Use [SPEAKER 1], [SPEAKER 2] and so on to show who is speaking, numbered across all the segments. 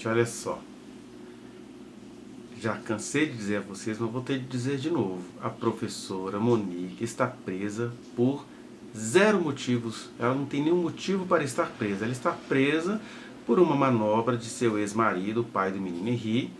[SPEAKER 1] gente, olha só. Já cansei de dizer a vocês, mas vou ter de dizer de novo. A professora Monique está presa por zero motivos. Ela não tem nenhum motivo para estar presa. Ela está presa por uma manobra de seu ex-marido, o pai do menino Henri,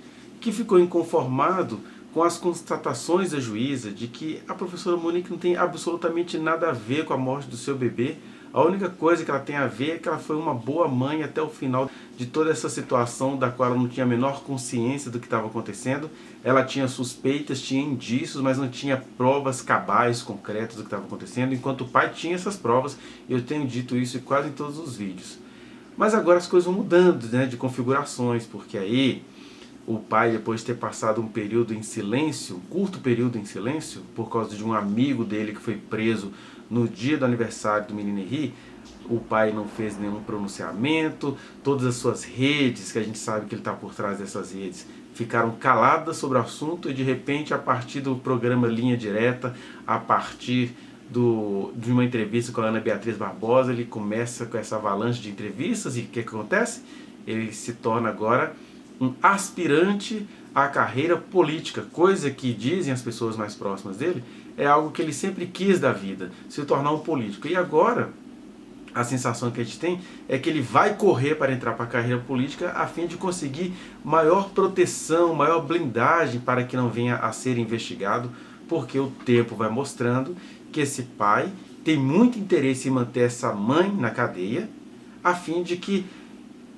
[SPEAKER 1] que ficou inconformado com as constatações da juíza de que a professora Monique não tem absolutamente nada a ver com a morte do seu bebê. A única coisa que ela tem a ver é que ela foi uma boa mãe até o final de toda essa situação da qual ela não tinha a menor consciência do que estava acontecendo. Ela tinha suspeitas, tinha indícios, mas não tinha provas cabais, concretas do que estava acontecendo, enquanto o pai tinha essas provas. Eu tenho dito isso quase em todos os vídeos. Mas agora as coisas vão mudando, né, de configurações, porque aí o pai, depois de ter passado um período em silêncio, um curto período em silêncio, por causa de um amigo dele que foi preso no dia do aniversário do menino Henri, o pai não fez nenhum pronunciamento, todas as suas redes, que a gente sabe que ele está por trás dessas redes, ficaram caladas sobre o assunto e de repente, a partir do programa Linha Direta, a partir de uma entrevista com a Ana Beatriz Barbosa, ele começa com essa avalanche de entrevistas e o que acontece? Ele se torna agora um aspirante à carreira política, coisa que dizem as pessoas mais próximas dele, é algo que ele sempre quis da vida, se tornar um político. E agora, a sensação que a gente tem é que ele vai correr para entrar para a carreira política a fim de conseguir maior proteção, maior blindagem para que não venha a ser investigado, porque o tempo vai mostrando que esse pai tem muito interesse em manter essa mãe na cadeia, a fim de que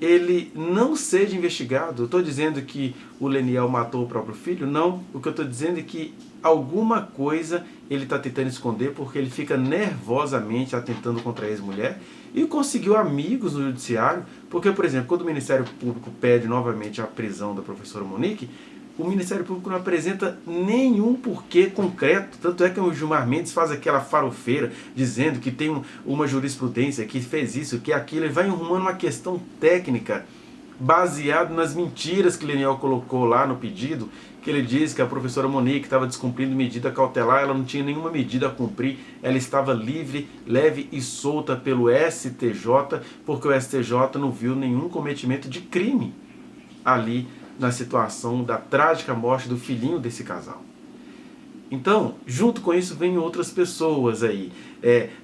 [SPEAKER 1] ele não seja investigado. Eu estou dizendo que o Leniel matou o próprio filho? Não. O que eu estou dizendo é que alguma coisa ele está tentando esconder porque ele fica nervosamente atentando contra a ex-mulher e conseguiu amigos no judiciário, porque, por exemplo, quando o Ministério Público pede novamente a prisão da professora Monique, o Ministério Público não apresenta nenhum porquê concreto. Tanto é que o Gilmar Mendes faz aquela farofeira dizendo que tem uma jurisprudência que fez isso, que aquilo. Ele vai arrumando uma questão técnica baseado nas mentiras que Leniel colocou lá no pedido, que ele diz que a professora Monique estava descumprindo medida cautelar, ela não tinha nenhuma medida a cumprir, ela estava livre, leve e solta pelo STJ, porque o STJ não viu nenhum cometimento de crime ali na situação da trágica morte do filhinho desse casal. Então, junto com isso, vem outras pessoas aí,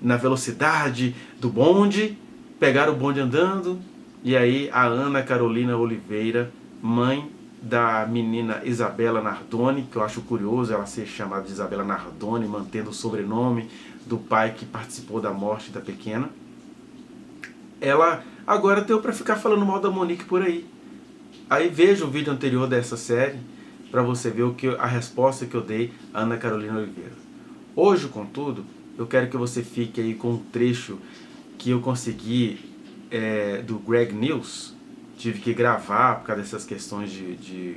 [SPEAKER 1] na velocidade do bonde, pegaram o bonde andando, e aí a Ana Carolina Oliveira, mãe da menina Isabela Nardoni, que eu acho curioso ela ser chamada de Isabela Nardoni, mantendo o sobrenome do pai que participou da morte da pequena, ela agora deu para ficar falando mal da Monique por aí. Aí veja o vídeo anterior dessa série para você ver a resposta que eu dei a Ana Carolina Oliveira. Hoje, contudo, eu quero que você fique aí com um trecho que eu consegui do Greg News. Tive que gravar por causa dessas questões de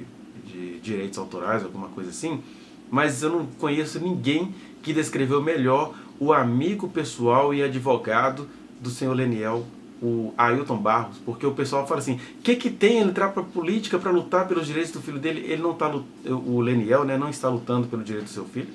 [SPEAKER 1] direitos autorais, alguma coisa assim. Mas eu não conheço ninguém que descreveu melhor o amigo pessoal e advogado do senhor Leniel, o Ailton Barros, porque o pessoal fala assim, o que tem ele entrar para a política para lutar pelos direitos do filho dele? Ele não está, o Leniel, né, não está lutando pelo direito do seu filho.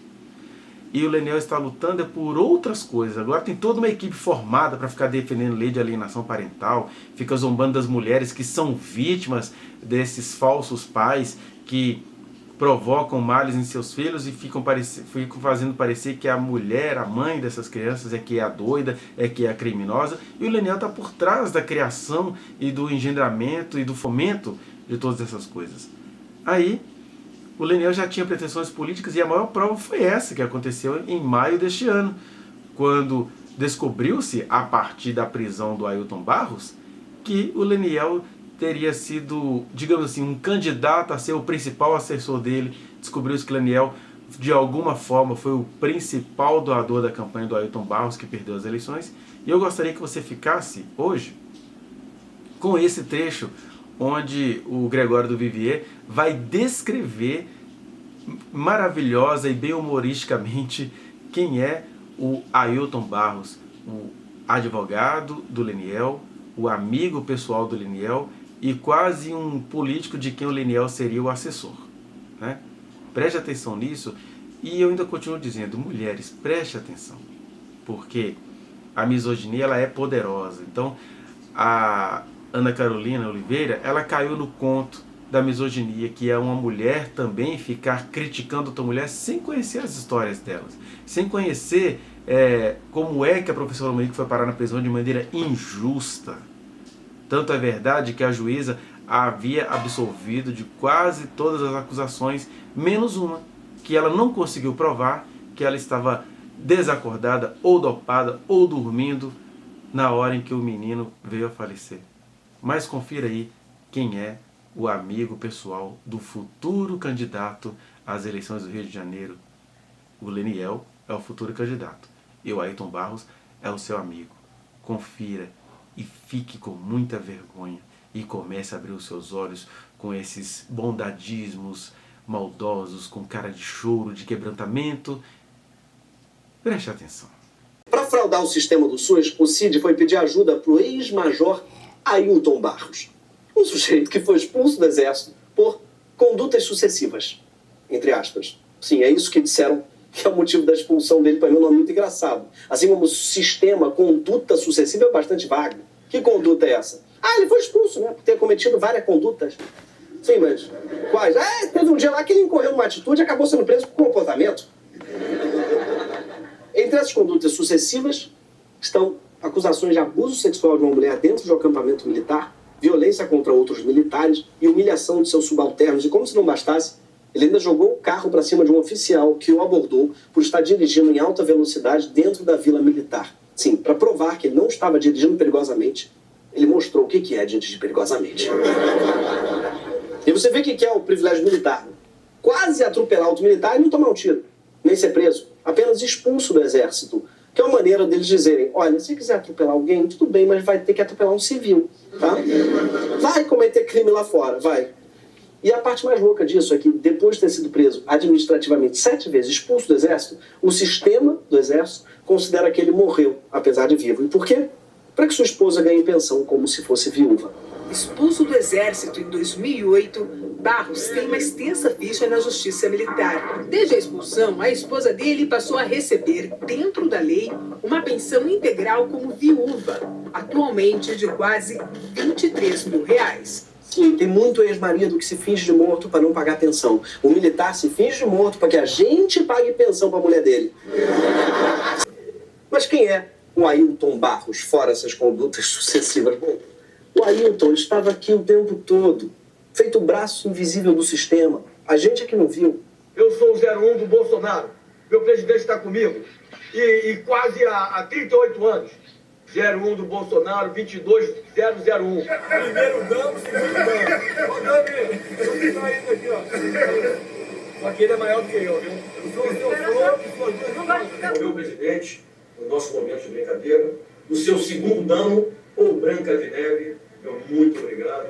[SPEAKER 1] E o Leniel está lutando por outras coisas. Agora tem toda uma equipe formada para ficar defendendo lei de alienação parental, fica zombando das mulheres que são vítimas desses falsos pais que provocam males em seus filhos e ficam fazendo parecer que a mulher, a mãe dessas crianças, é que é a doida, é que é a criminosa. E o Leniel está por trás da criação e do engendramento e do fomento de todas essas coisas. Aí, o Leniel já tinha pretensões políticas e a maior prova foi essa que aconteceu em maio deste ano, quando descobriu-se, a partir da prisão do Ailton Barros, que o Leniel teria sido, digamos assim, um candidato a ser o principal assessor dele. Descobriu-se que Leniel, de alguma forma, foi o principal doador da campanha do Ailton Barros, que perdeu as eleições. E eu gostaria que você ficasse, hoje, com esse trecho, onde o Gregório do Vivier vai descrever maravilhosa e bem humoristicamente quem é o Ailton Barros, o advogado do Leniel, o amigo pessoal do Leniel e quase um político de quem o Leniel seria o assessor, né? Preste atenção nisso e eu ainda continuo dizendo, mulheres, preste atenção, porque a misoginia ela é poderosa. Então, a Ana Carolina Oliveira, ela caiu no conto da misoginia, que é uma mulher também ficar criticando outra mulher sem conhecer as histórias delas, sem conhecer como é que a professora Monique foi parar na prisão de maneira injusta. Tanto é verdade que a juíza havia absolvido de quase todas as acusações, menos uma, que ela não conseguiu provar que ela estava desacordada, ou dopada, ou dormindo na hora em que o menino veio a falecer. Mas confira aí quem é o amigo pessoal do futuro candidato às eleições do Rio de Janeiro. O Leniel é o futuro candidato e o Ailton Barros é o seu amigo. Confira e fique com muita vergonha e comece a abrir os seus olhos com esses bondadismos maldosos, com cara de choro, de quebrantamento. Preste atenção.
[SPEAKER 2] Para fraudar o sistema do SUS, o Cid foi pedir ajuda para o ex-major Ailton Barros, um sujeito que foi expulso do Exército por condutas sucessivas, entre aspas. Sim, é isso que disseram que é o motivo da expulsão dele. Para mim, é um nome muito engraçado. Assim como o sistema conduta sucessiva é bastante vago. Que conduta é essa? Ah, ele foi expulso, né? Por ter cometido várias condutas. Sim, mas quais? Teve um dia lá que ele incorreu numa atitude e acabou sendo preso por comportamento. Entre essas condutas sucessivas estão acusações de abuso sexual de uma mulher dentro de um acampamento militar, violência contra outros militares e humilhação de seus subalternos. E como se não bastasse, ele ainda jogou o carro para cima de um oficial que o abordou por estar dirigindo em alta velocidade dentro da vila militar. Sim, para provar que ele não estava dirigindo perigosamente, ele mostrou o que é dirigir perigosamente. E você vê o que é o privilégio militar. Quase atropelar outro militar e não tomar um tiro, nem ser preso, apenas expulso do Exército. Que é uma maneira deles dizerem, olha, se quiser atropelar alguém, tudo bem, mas vai ter que atropelar um civil, tá? Vai cometer crime lá fora, vai. E a parte mais louca disso é que, depois de ter sido preso administrativamente 7 vezes, expulso do Exército, o sistema do Exército considera que ele morreu, apesar de vivo. E por quê? Para que sua esposa ganhe pensão como se fosse viúva.
[SPEAKER 3] Expulso do Exército em 2008, Barros tem uma extensa ficha na Justiça Militar. Desde a expulsão, a esposa dele passou a receber, dentro da lei, uma pensão integral como viúva, atualmente de quase R$23 mil.
[SPEAKER 2] Sim, tem muito ex-marido que se finge de morto para não pagar pensão. O militar se finge de morto para que a gente pague pensão para a mulher dele. Mas quem é o Ailton Barros, fora essas condutas sucessivas? Bom, o Ailton estava aqui o tempo todo, feito o braço invisível do sistema. A gente é que não viu.
[SPEAKER 4] Eu sou o 01 do Bolsonaro. Meu presidente está comigo. E quase há 38 anos. 01 do Bolsonaro, 22001. Primeiro dano, segundo dano. Ô, Dami, eu tô indo aqui, ó. Só que ele é maior do que eu, viu? Eu sou o seu flor, meu presidente, no nosso momento de brincadeira, no seu segundo dano, ou Branca de Neve, meu muito obrigado.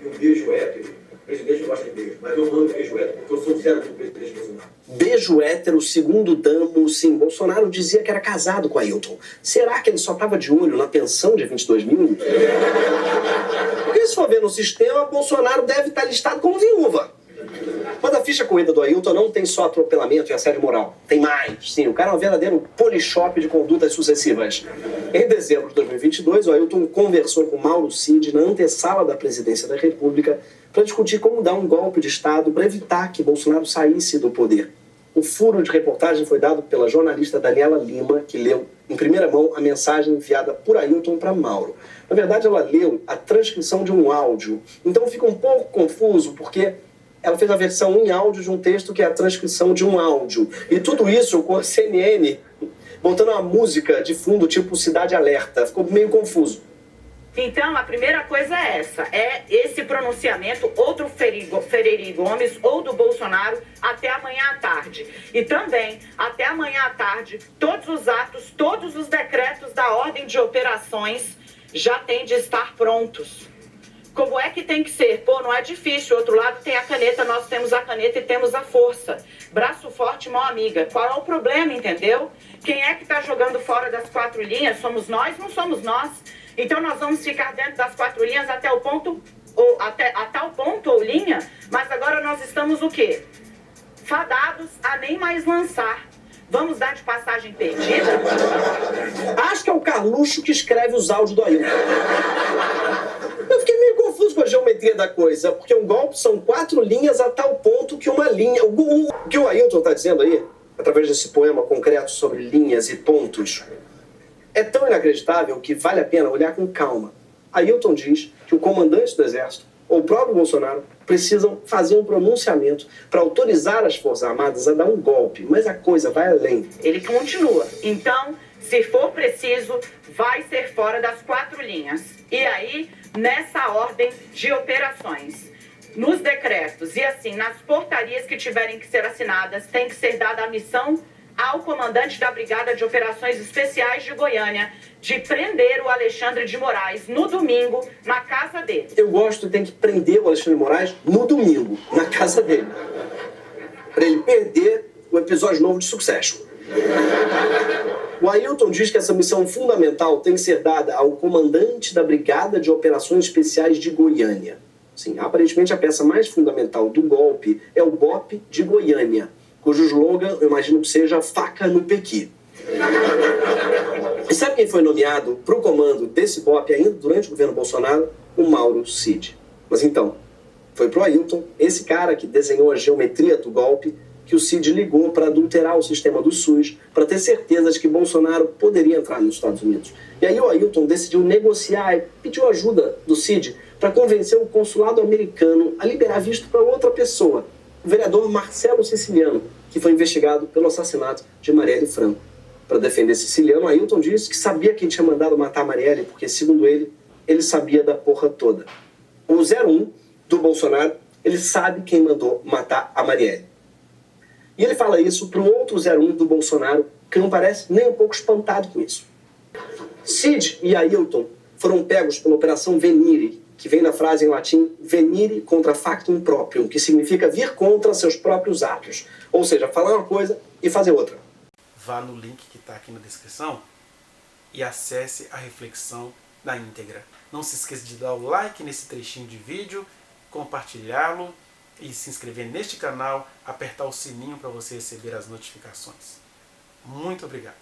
[SPEAKER 4] E um beijo hétero. O presidente não gosta de beijo, mas eu mando beijo hétero, porque eu sou o 01 do presidente Bolsonaro.
[SPEAKER 2] Beijo hétero, segundo damo, sim. Bolsonaro dizia que era casado com Ailton. Será que ele só estava de olho na pensão de 22 mil? Porque se for ver no sistema, Bolsonaro deve estar listado como viúva. Mas a ficha corrida do Ailton não tem só atropelamento e assédio moral. Tem mais, sim. O cara é um verdadeiro polishop de condutas sucessivas. Em dezembro de 2022, o Ailton conversou com Mauro Cid na antessala da presidência da República para discutir como dar um golpe de Estado para evitar que Bolsonaro saísse do poder. O furo de reportagem foi dado pela jornalista Daniela Lima, que leu em primeira mão a mensagem enviada por Ailton para Mauro. Na verdade, ela leu a transcrição de um áudio. Então fica um pouco confuso, porque ela fez a versão em áudio de um texto que é a transcrição de um áudio. E tudo isso com a CNN botando uma música de fundo tipo Cidade Alerta. Ficou meio confuso.
[SPEAKER 5] Então, a primeira coisa é essa, é esse pronunciamento ou do Freire Gomes ou do Bolsonaro até amanhã à tarde. E também, até amanhã à tarde, todos os atos, todos os decretos da ordem de operações já têm de estar prontos. Como é que tem que ser? Pô, não é difícil. O outro lado tem a caneta, nós temos a caneta e temos a força. Braço forte, mão amiga. Qual é o problema, entendeu? Quem é que está jogando fora das 4 linhas? Somos nós? Não somos nós. Então nós vamos ficar dentro das 4 linhas até o ponto, ou até a tal ponto ou linha, mas agora nós estamos o quê? Fadados a nem mais lançar. Vamos dar de passagem perdida?
[SPEAKER 2] Acho que é o Carluxo que escreve os áudios do Ailton. Eu fiquei com a geometria da coisa, porque um golpe são 4 linhas a tal ponto que uma linha... O que o Ailton está dizendo aí, através desse poema concreto sobre linhas e pontos, é tão inacreditável que vale a pena olhar com calma. Ailton diz que o comandante do Exército, ou o próprio Bolsonaro, precisam fazer um pronunciamento para autorizar as Forças Armadas a dar um golpe, mas a coisa vai além.
[SPEAKER 5] Ele continua. Então, se for preciso, vai ser fora das 4 linhas. E aí, nessa ordem de operações, nos decretos e assim, nas portarias que tiverem que ser assinadas, tem que ser dada a missão ao comandante da Brigada de Operações Especiais de Goiânia de prender o Alexandre de Moraes no domingo na casa dele.
[SPEAKER 2] Eu gosto, tem que prender o Alexandre de Moraes no domingo, na casa dele, para ele perder o episódio novo de Succession. O Ailton diz que essa missão fundamental tem que ser dada ao comandante da Brigada de Operações Especiais de Goiânia. Sim, aparentemente a peça mais fundamental do golpe é o BOPE de Goiânia, cujo slogan eu imagino que seja faca no pequi. E sabe quem foi nomeado para o comando desse BOPE ainda durante o governo Bolsonaro? O Mauro Cid. Mas então, foi pro Ailton, esse cara que desenhou a geometria do golpe, que o Cid ligou para adulterar o sistema do SUS, para ter certeza de que Bolsonaro poderia entrar nos Estados Unidos. E aí o Ailton decidiu negociar e pediu ajuda do Cid para convencer o consulado americano a liberar visto para outra pessoa, o vereador Marcelo Siciliano, que foi investigado pelo assassinato de Marielle Franco. Para defender Siciliano, Ailton disse que sabia quem tinha mandado matar Marielle, porque, segundo ele sabia da porra toda. O 01 do Bolsonaro, ele sabe quem mandou matar a Marielle. E ele fala isso para o outro 01 do Bolsonaro, que não parece nem um pouco espantado com isso. Cid e Ailton foram pegos pela Operação Venire, que vem da frase em latim venire contra factum proprium, que significa vir contra seus próprios atos. Ou seja, falar uma coisa e fazer outra.
[SPEAKER 1] Vá no link que está aqui na descrição e acesse a reflexão na íntegra. Não se esqueça de dar o like nesse trechinho de vídeo, compartilhá-lo e se inscrever neste canal, apertar o sininho para você receber as notificações. Muito obrigado.